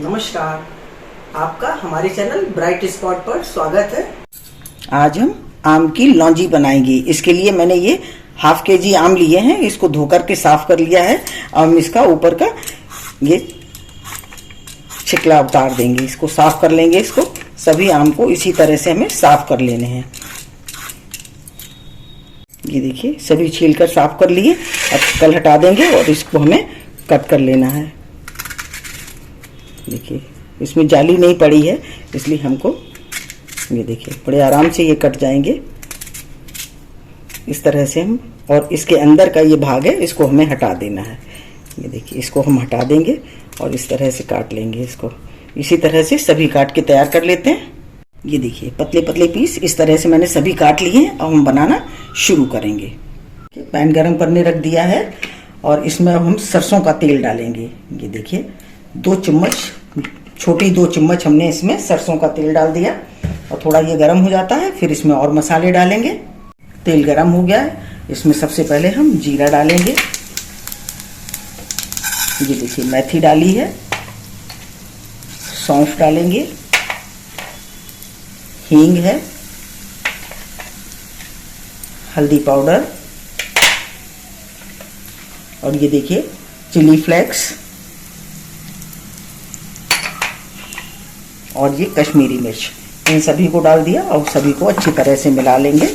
नमस्कार, आपका हमारे चैनल ब्राइट स्पॉट पर स्वागत है। आज हम आम की लौंजी बनाएंगे। इसके लिए मैंने ये ½ kg आम लिए हैं। इसको धो करके साफ कर लिया है। अब हम इसका ऊपर का ये छिकला उतार देंगे। इसको साफ कर लेंगे। इसको सभी आम को इसी तरह से हमें साफ कर लेने हैं। ये देखिए सभी छील कर साफ कर लिए। अब कल हटा देंगे और इसको हमें कट कर लेना है। देखिए इसमें जाली नहीं पड़ी है, इसलिए हमको ये देखिए बड़े आराम से ये कट जाएंगे इस तरह से हम। और इसके अंदर का ये भाग है, इसको हमें हटा देना है। ये देखिए इसको हम हटा देंगे और इस तरह से काट लेंगे। इसको इसी तरह से सभी काट के तैयार कर लेते हैं। ये देखिए पतले पतले पीस इस तरह से मैंने सभी काट लिए हैं। अब हम बनाना शुरू करेंगे। पैन गरम करने रख दिया है और इसमें अब हम सरसों का तेल डालेंगे। ये देखिए 2 चम्मच, छोटी 2 चम्मच हमने इसमें सरसों का तेल डाल दिया। और थोड़ा ये गर्म हो जाता है, फिर इसमें और मसाले डालेंगे। तेल गर्म हो गया है, इसमें सबसे पहले हम जीरा डालेंगे। ये देखिए मेथी डाली है, सौंफ डालेंगे, हींग है, हल्दी पाउडर और ये देखिए चिली फ्लेक्स और ये कश्मीरी मिर्च, इन सभी को डाल दिया और सभी को अच्छी तरह से मिला लेंगे।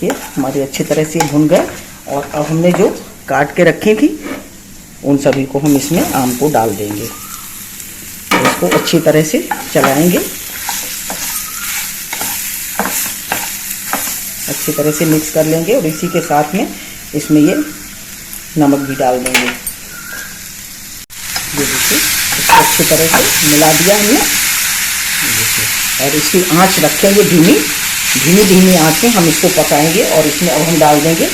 ये हमारी अच्छी तरह से भुन गए। और अब हमने जो काट के रखी थी उन सभी को हम इसमें आम को डाल देंगे। इसको अच्छी तरह से चलाएंगे, अच्छी तरह से मिक्स कर लेंगे। और इसी के साथ में इसमें ये नमक भी डाल देंगे। ये देखिए इसको अच्छी तरह से मिला दिया हमने। और इसकी आंच रखेंगे धीमी आंच में हम इसको पकाएंगे। और इसमें अब हम डाल देंगे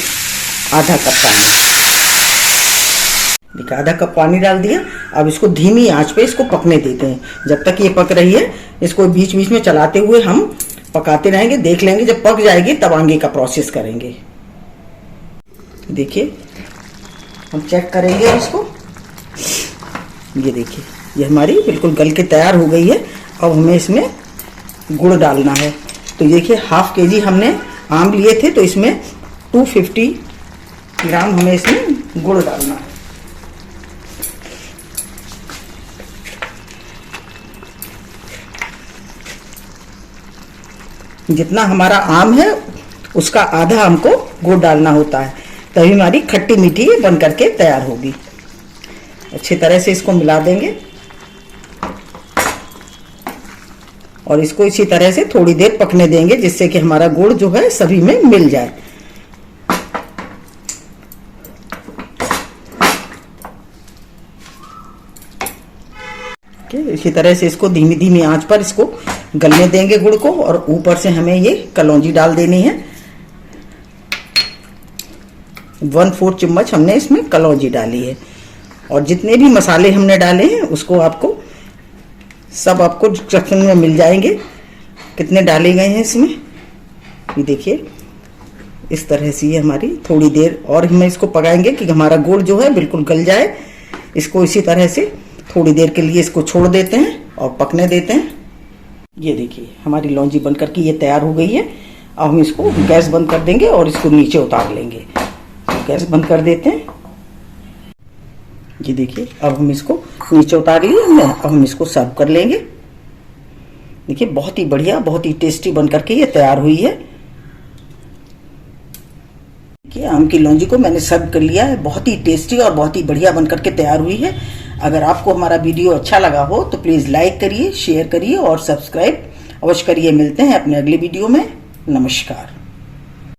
आधा कप पानी। देखिए आधा कप पानी डाल दिया। अब इसको धीमी आंच पे इसको पकने देते हैं। जब तक ये पक रही है इसको बीच बीच में चलाते हुए हम पकाते रहेंगे। देख लेंगे जब पक जाएगी तब आगे का प्रोसेस करेंगे। देखिए हम चेक करेंगे इसको। ये देखिए ये हमारी बिल्कुल गल के तैयार हो गई है। अब हमें इसमें गुड़ डालना है। तो देखिए ½ kg हमने आम लिए थे, तो इसमें 250 ग्राम हमें इसमें गुड़ डालना है। जितना हमारा आम है उसका आधा हमको गुड़ डालना होता है, तभी हमारी खट्टी मीठी बन करके तैयार होगी। अच्छी तरह से इसको मिला देंगे और इसको इसी तरह से थोड़ी देर पकने देंगे, जिससे कि हमारा गुड़ जो है सभी में मिल जाए। इसी तरह से इसको धीमी आंच पर इसको गलने देंगे गुड़ को। और ऊपर से हमें ये कलौंजी डाल देनी है। 1/4 चम्मच हमने इसमें कलौंजी डाली है। और जितने भी मसाले हमने डाले हैं उसको आपको सब आपको डिस्क्रिप्शन में मिल जाएंगे कितने डाले गए हैं इसमें। ये देखिए इस तरह से ये हमारी थोड़ी देर और हम इसको पकाएंगे कि हमारा गुड़ जो है बिल्कुल गल जाए। इसको इसी तरह से थोड़ी देर के लिए इसको छोड़ देते हैं और पकने देते हैं। ये देखिए हमारी लौंजी बन करके ये तैयार हो गई है। अब हम इसको गैस बंद कर देंगे और इसको नीचे उतार लेंगे। गैस बंद कर देते हैं। ये देखिए अब हम इसको नीचे उतार लिए हमने। अब हम इसको सर्व कर लेंगे। देखिए बहुत ही बढ़िया, बहुत ही टेस्टी बन करके ये तैयार हुई है। देखिए आम की लौंजी को मैंने सर्व कर लिया है। बहुत ही टेस्टी और बहुत ही बढ़िया बन करके तैयार हुई है। अगर आपको हमारा वीडियो अच्छा लगा हो तो प्लीज़ लाइक करिए, शेयर करिए और सब्सक्राइब अवश्य करिए। मिलते हैं अपने अगले वीडियो में। नमस्कार।